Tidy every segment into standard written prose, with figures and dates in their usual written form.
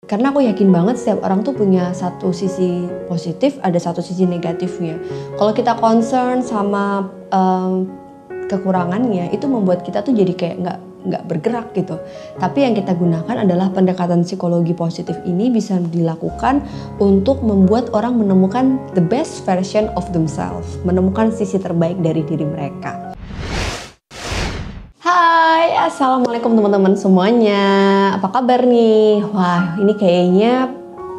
Karena aku yakin banget setiap orang tuh punya satu sisi positif, ada satu sisi negatifnya. Kalau kita concern sama kekurangannya, itu membuat kita tuh jadi kayak nggak bergerak gitu. Tapi yang kita gunakan adalah pendekatan psikologi positif ini bisa dilakukan untuk membuat orang menemukan the best version of themselves, menemukan sisi terbaik dari diri mereka. Hai, assalamualaikum teman-teman semuanya. Apa kabar nih? Wah, ini kayaknya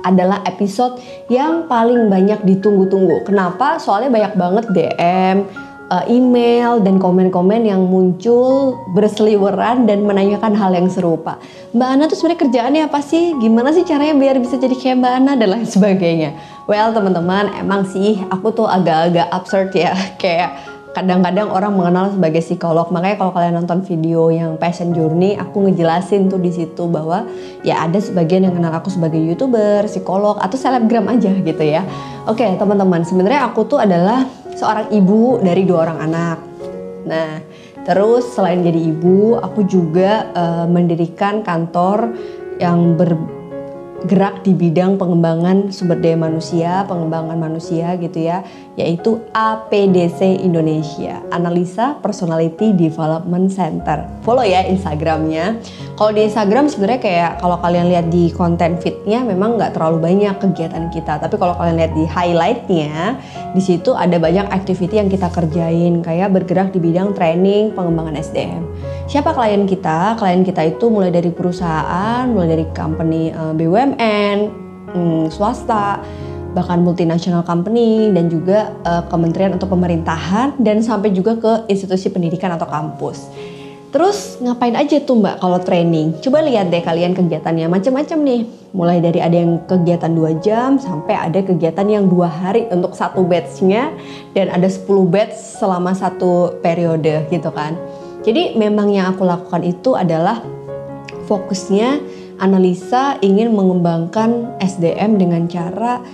adalah episode yang paling banyak ditunggu-tunggu. Kenapa? Soalnya banyak banget DM, email, dan komen-komen yang muncul berseliweran dan menanyakan hal yang serupa. Mbak Ana tuh sebenarnya kerjaannya apa sih? Gimana sih caranya biar bisa jadi kayak Mbak Ana dan lain sebagainya. Well teman-teman, emang sih aku tuh agak-agak absurd ya, kayak kadang-kadang orang mengenal sebagai psikolog. Makanya kalau kalian nonton video yang Passion Journey, aku ngejelasin tuh di situ bahwa ya ada sebagian yang kenal aku sebagai YouTuber, psikolog, atau selebgram aja gitu ya. Oke teman-teman, sebenarnya aku tuh adalah seorang ibu dari 2 orang anak. Nah, terus selain jadi ibu, aku juga mendirikan kantor yang bergerak di bidang pengembangan sumber daya manusia, pengembangan manusia gitu ya, yaitu APDC Indonesia, Analisa Personality Development Center. Follow ya Instagramnya. Kalau di Instagram sebenarnya kayak kalau kalian lihat di konten feednya memang nggak terlalu banyak kegiatan kita, tapi kalau kalian lihat di highlightnya, di situ ada banyak activity yang kita kerjain, kayak bergerak di bidang training pengembangan SDM. Siapa klien kita? Klien kita itu mulai dari perusahaan, mulai dari company BUMN, swasta, bahkan multinational company, dan juga kementerian atau pemerintahan, dan sampai juga ke institusi pendidikan atau kampus. Terus ngapain aja tuh Mbak kalau training? Coba lihat deh kalian kegiatannya macam-macam nih. Mulai dari ada yang kegiatan 2 jam sampai ada kegiatan yang 2 hari untuk satu batch-nya, dan ada 10 batch selama satu periode gitu kan. Jadi memang yang aku lakukan itu adalah fokusnya analisa, ingin mengembangkan SDM dengan cara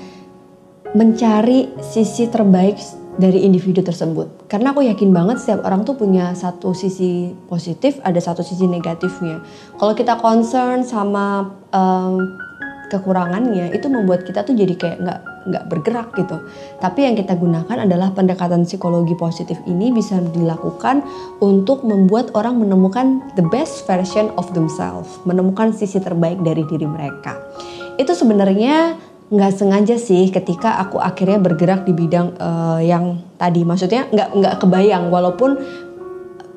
mencari sisi terbaik dari individu tersebut. Karena aku yakin banget setiap orang tuh punya satu sisi positif, ada satu sisi negatifnya. Kalau kita concern sama kekurangannya, itu membuat kita tuh jadi kayak nggak bergerak gitu. Tapi yang kita gunakan adalah pendekatan psikologi positif ini bisa dilakukan untuk membuat orang menemukan the best version of themselves, menemukan sisi terbaik dari diri mereka. Itu sebenarnya nggak sengaja sih ketika aku akhirnya bergerak di bidang yang tadi. Maksudnya nggak kebayang, walaupun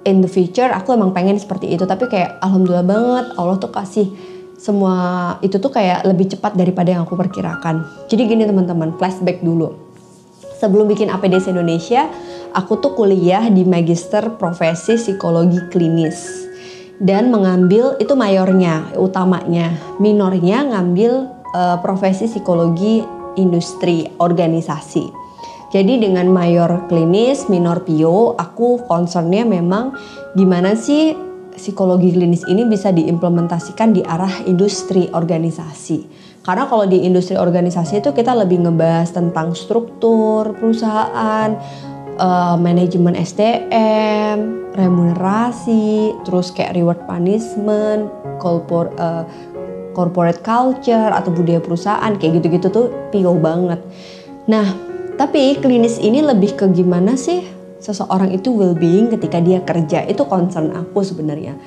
in the future aku emang pengen seperti itu, tapi kayak alhamdulillah banget Allah tuh kasih semua itu tuh kayak lebih cepat daripada yang aku perkirakan. Jadi gini teman-teman, flashback dulu. Sebelum bikin APDC Indonesia, aku tuh kuliah di Magister Profesi Psikologi Klinis. Dan mengambil, itu mayornya, utamanya. Minornya ngambil profesi psikologi industri organisasi. Jadi dengan mayor klinis, minor PIO, aku concernnya memang gimana sih psikologi klinis ini bisa diimplementasikan di arah industri organisasi. Karena kalau di industri organisasi itu kita lebih ngebahas tentang struktur perusahaan, manajemen SDM, remunerasi, terus kayak reward punishment, corporate culture atau budaya perusahaan, kayak gitu-gitu tuh PIO banget. Nah, tapi klinis ini lebih ke gimana sih seseorang itu well-being ketika dia kerja. Itu concern aku sebenarnya,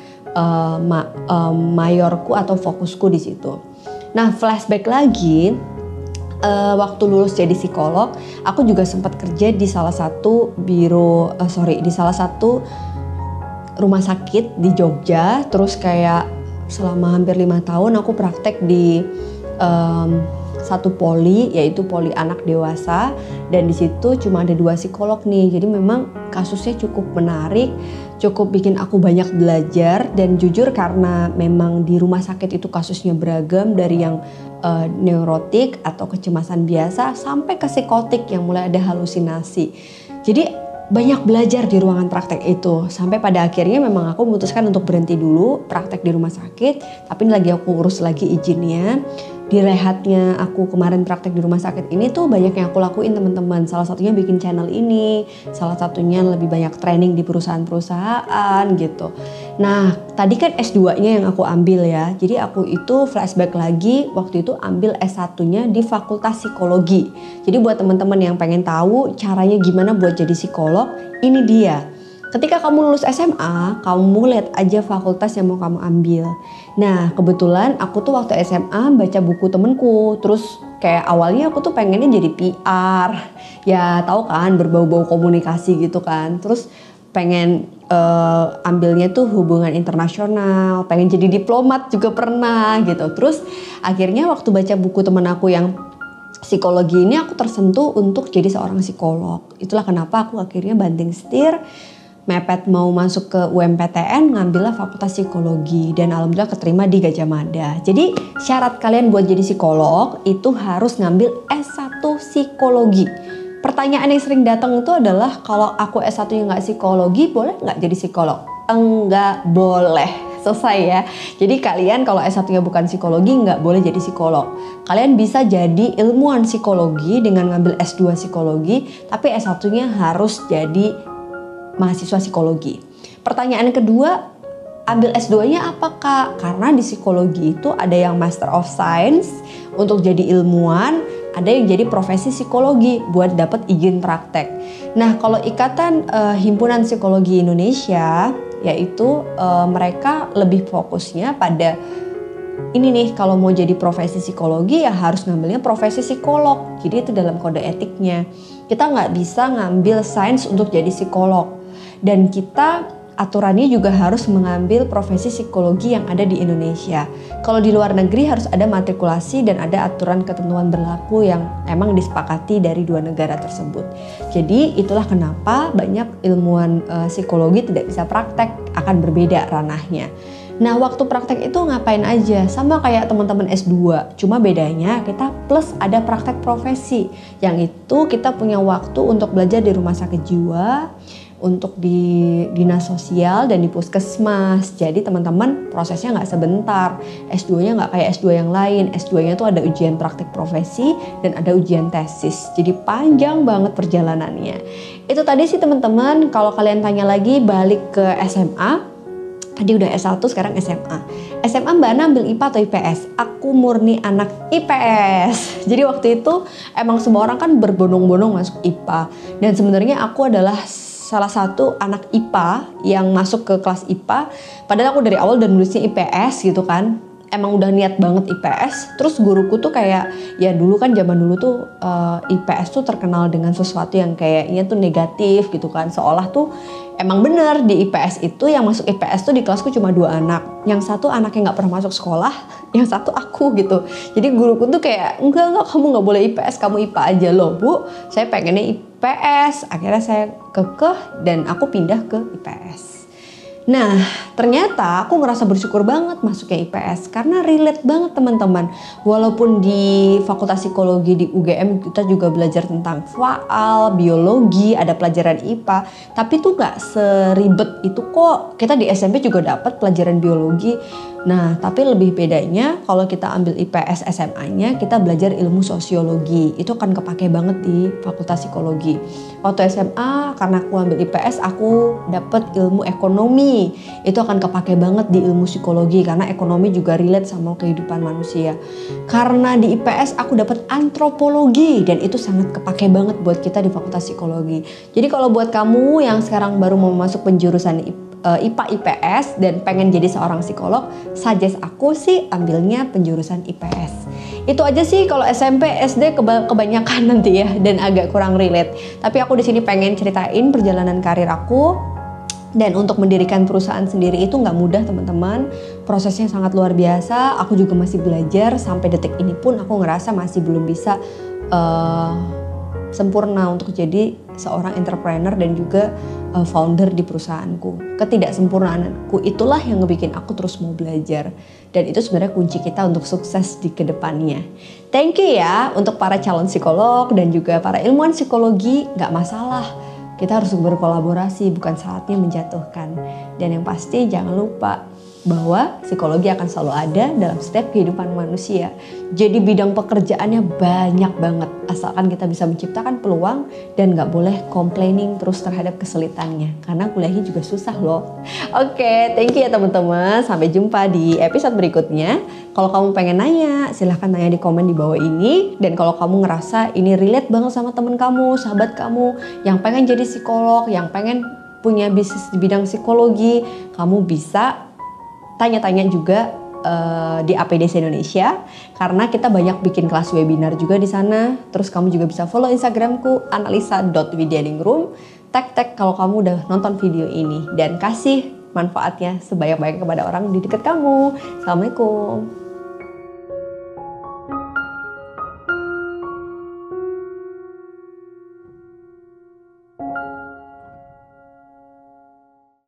mayorku atau fokusku di situ. Nah, flashback lagi, waktu lulus jadi psikolog, aku juga sempat kerja di salah satu di salah satu rumah sakit di Jogja. Terus kayak selama hampir 5 tahun aku praktek di satu poli, yaitu poli anak dewasa, dan di situ cuma ada 2 psikolog nih. Jadi memang kasusnya cukup menarik, cukup bikin aku banyak belajar. Dan jujur karena memang di rumah sakit itu kasusnya beragam, dari yang neurotik atau kecemasan biasa sampai ke psikotik yang mulai ada halusinasi. Jadi banyak belajar di ruangan praktek itu, sampai pada akhirnya memang aku memutuskan untuk berhenti dulu praktek di rumah sakit. Tapi ini lagi aku urus lagi izinnya. rehatnya aku kemarin praktek di rumah sakit ini tuh banyak yang aku lakuin teman-teman. Salah satunya bikin channel ini, salah satunya lebih banyak training di perusahaan-perusahaan gitu. Nah tadi kan S2-nya yang aku ambil ya. Jadi aku itu flashback lagi waktu itu ambil S1-nya di Fakultas Psikologi. Jadi buat teman-teman yang pengen tahu caranya gimana buat jadi psikolog, ini dia. Ketika kamu lulus SMA, kamu lihat aja fakultas yang mau kamu ambil. Nah, kebetulan aku tuh waktu SMA baca buku temenku, terus kayak awalnya aku tuh pengennya jadi PR. Ya, tahu kan berbau-bau komunikasi gitu kan. Terus pengen ambilnya tuh hubungan internasional, pengen jadi diplomat juga pernah gitu. Terus akhirnya waktu baca buku temen aku yang psikologi ini aku tersentuh untuk jadi seorang psikolog. Itulah kenapa aku akhirnya banting setir mepet mau masuk ke UMPTN, ngambillah Fakultas Psikologi dan alhamdulillah keterima di Gajah Mada. Jadi syarat kalian buat jadi psikolog itu harus ngambil S1 Psikologi. Pertanyaan yang sering datang itu adalah kalau aku S1-nya nggak psikologi, boleh nggak jadi psikolog? Enggak boleh. Selesai ya. Jadi kalian kalau S1-nya bukan psikologi nggak boleh jadi psikolog. Kalian bisa jadi ilmuwan psikologi dengan ngambil S2 psikologi, tapi S1-nya harus jadi mahasiswa psikologi. Pertanyaan kedua, ambil S2-nya apa Kak? Karena di psikologi itu ada yang Master of Science untuk jadi ilmuwan, ada yang jadi profesi psikologi buat dapat izin praktek. Nah, kalau Ikatan Himpunan Psikologi Indonesia, yaitu mereka lebih fokusnya pada ini nih, kalau mau jadi profesi psikologi ya harus ngambilnya profesi psikolog. Jadi itu dalam kode etiknya. Kita nggak bisa ngambil sains untuk jadi psikolog. Dan kita aturannya juga harus mengambil profesi psikologi yang ada di Indonesia. Kalau di luar negeri harus ada matrikulasi dan ada aturan ketentuan berlaku yang emang disepakati dari dua negara tersebut. Jadi itulah kenapa banyak ilmuwan psikologi tidak bisa praktek, akan berbeda ranahnya. Nah waktu praktek itu ngapain aja? Sama kayak teman-teman S2, cuma bedanya kita plus ada praktek profesi. Yang itu kita punya waktu untuk belajar di rumah sakit jiwa, untuk di dinas sosial dan di puskesmas. Jadi teman-teman prosesnya nggak sebentar. S2-nya nggak kayak S2 yang lain. S2-nya tuh ada ujian praktik profesi dan ada ujian tesis. Jadi panjang banget perjalanannya. Itu tadi sih teman-teman. Kalau kalian tanya lagi balik ke SMA. Tadi udah S1, sekarang SMA. SMA Mbak Ana ambil IPA atau IPS? Aku murni anak IPS. Jadi waktu itu emang semua orang kan berbondong-bondong masuk IPA. Dan sebenarnya aku adalah salah satu anak IPA yang masuk ke kelas IPA. Padahal aku dari awal udah nulisnya IPS gitu kan. Emang udah niat banget IPS. Terus guruku tuh kayak, ya dulu kan zaman dulu tuh IPS tuh terkenal dengan sesuatu yang kayaknya tuh negatif gitu kan. Seolah tuh emang bener di IPS itu yang masuk IPS tuh di kelasku cuma 2 anak. Yang satu anaknya gak pernah masuk sekolah, yang satu aku gitu. Jadi guruku tuh kayak, enggak kamu gak boleh IPS, kamu IPA aja loh Bu. Saya pengennya IPS, akhirnya saya kekeh dan aku pindah ke IPS. Nah ternyata aku ngerasa bersyukur banget masuknya IPS karena relate banget teman-teman. Walaupun di Fakultas Psikologi di UGM kita juga belajar tentang faal, biologi, ada pelajaran IPA, tapi tuh gak seribet itu kok. Kita di SMP juga dapat pelajaran biologi. Nah tapi lebih bedanya kalau kita ambil IPS SMA-nya kita belajar ilmu sosiologi. Itu akan kepake banget di Fakultas Psikologi. Waktu SMA karena aku ambil IPS aku dapat ilmu ekonomi. Itu akan kepake banget di ilmu psikologi karena ekonomi juga relate sama kehidupan manusia. Karena di IPS aku dapat antropologi dan itu sangat kepake banget buat kita di Fakultas Psikologi. Jadi kalau buat kamu yang sekarang baru mau masuk penjurusan IPA IPS dan pengen jadi seorang psikolog, suggest aku sih ambilnya penjurusan IPS. Itu aja sih kalau SMP, SD kebanyakan nanti ya dan agak kurang relate. Tapi aku di sini pengen ceritain perjalanan karir aku. Dan untuk mendirikan perusahaan sendiri itu nggak mudah teman-teman. Prosesnya sangat luar biasa. Aku juga masih belajar sampai detik ini pun aku ngerasa masih belum bisa sempurna untuk jadi seorang entrepreneur dan juga founder di perusahaanku. Ketidaksempurnaanku itulah yang ngebikin aku terus mau belajar. Dan itu sebenarnya kunci kita untuk sukses di kedepannya. Thank you ya untuk para calon psikolog dan juga para ilmuwan psikologi. Nggak masalah. Kita harus berkolaborasi, bukan saatnya menjatuhkan. Dan yang pasti jangan lupa bahwa psikologi akan selalu ada dalam setiap kehidupan manusia. Jadi bidang pekerjaannya banyak banget, asalkan kita bisa menciptakan peluang dan gak boleh complaining terus terhadap kesulitannya, karena kuliahnya juga susah loh. Oke, thank you ya teman-teman, sampai jumpa di episode berikutnya. Kalau kamu pengen nanya, silahkan tanya di komen di bawah ini. Dan kalau kamu ngerasa ini relate banget sama temen kamu, sahabat kamu yang pengen jadi psikolog, yang pengen punya bisnis di bidang psikologi, kamu bisa tanya-tanya juga di APDC Indonesia, karena kita banyak bikin kelas webinar juga di sana. Terus kamu juga bisa follow Instagramku analisa.widyaningrum. Tag kalau kamu udah nonton video ini dan kasih manfaatnya sebanyak-banyaknya kepada orang di dekat kamu. Assalamualaikum.